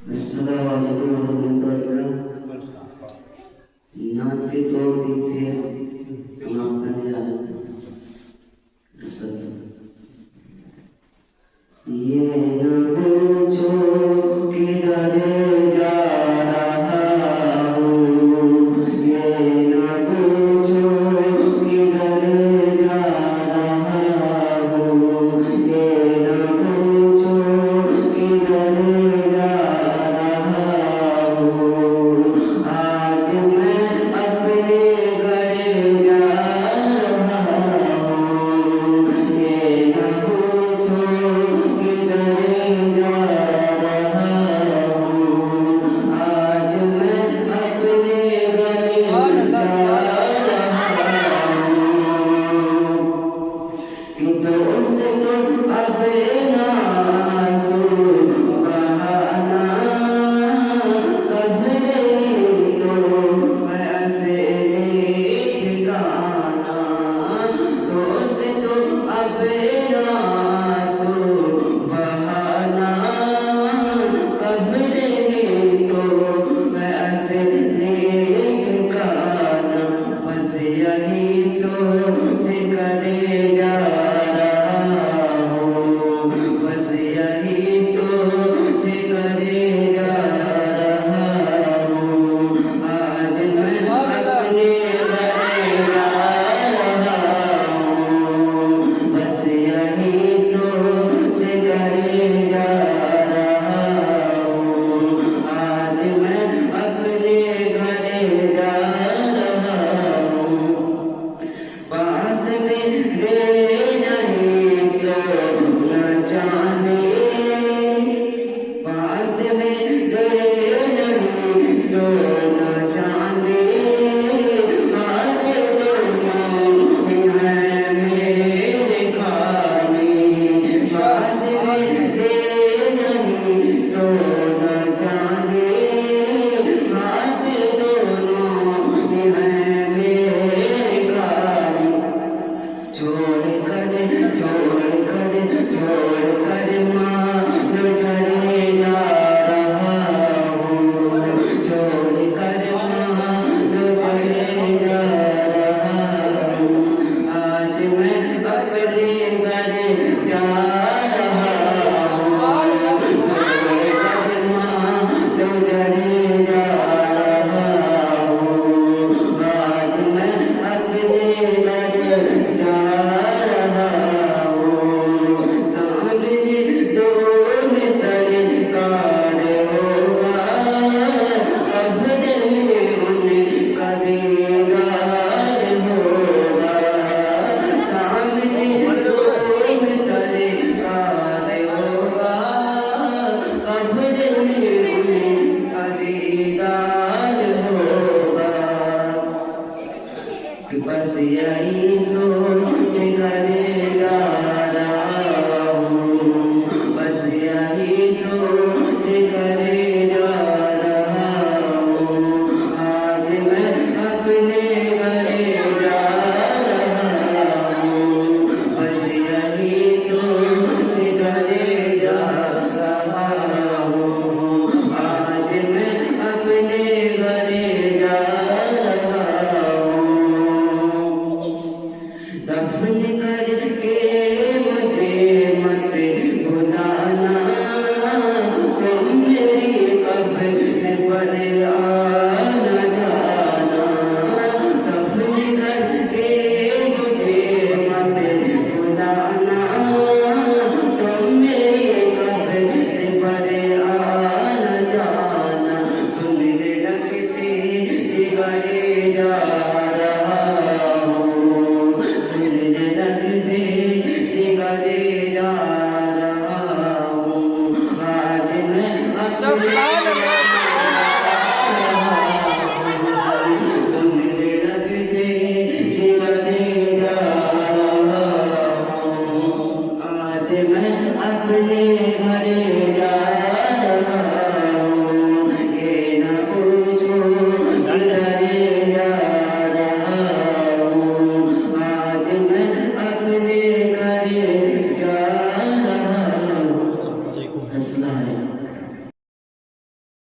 Assalamualaikum warahmatullahi wabarakatuh. नाथ के दो दिन से समाप्त ये न पूछो किधर जा रहा हूँ, ये न पूछो किधर जा रहा हूँ, ये न पूछो किधर जा रहा हूँ। आज मैं अपने घर जा रहा हूँ, ये न पूछो किधर जा रहा हूँ। आज मैं अपने घर जा रहा हूँ। कि दोस्त अब ना सुबहाना कभी तो ऐसे ठिकाना। दोस्त अब ना सुबहाना कभी तो ऐसे ठिकाना। बस यही सोच करे जा रहा हूँ, बस यही सोच करे जा रहा हूँ। आज मैं अपने घर जा रहा हूँ, बस यही सोच करे जा रहा हूँ। आज मैं अपने घर जा रहा हूँ। पास में दे नहीं सोना चांदी, पास में दे नहीं सोना चांदी। हाथ दोनों है मेरे खाली, पास में दे नहीं सोना चांदी। हाथ दोनों है मेरे खाली। छोड़ कर मान चले जा रहा हूँ, छोड़ कर मान चले जा रहा हूँ। आज मैं अपने घर जा रहा हूँ, छोड़ कर मान चले जा रहा हूँ। आज मैं अपने घर जा रहा हूँ। सामने दो में सरकार होगा, कब्र में उनका दीदार होगा। सामने दो में सरकार होगा, कब्र में उनका दीदार होगा। कि बस यही सोच करे जा रहा हूँ, बस यही सोच करे जा रहा हूँ। आज मैं अपने घर जा रहा हूँ, बस यही सोच करे जा रहा हूँ। आज मैं अपने घर जा रहा हूँ। दफन करके मुझे मत बुलाना, तुम मेरी कब्र पर आना जाना। दफन करके मुझे मत बुलाना, तुम मेरी कब्र पर आना जाना। सुनने लगते दिगरे जा रहा हूँ, सुनने लगते दिगरे जा रहा हूँ। आज मैं अपने सुनने लगते दिगरे जा रहा हूँ। आज मैं अपने घर जा रहा हूँ। ये न पूछो किधर जा रहा हूँ। आज मैं अपने घर जा रहा हूँ। अस्सलाम वालेकुम।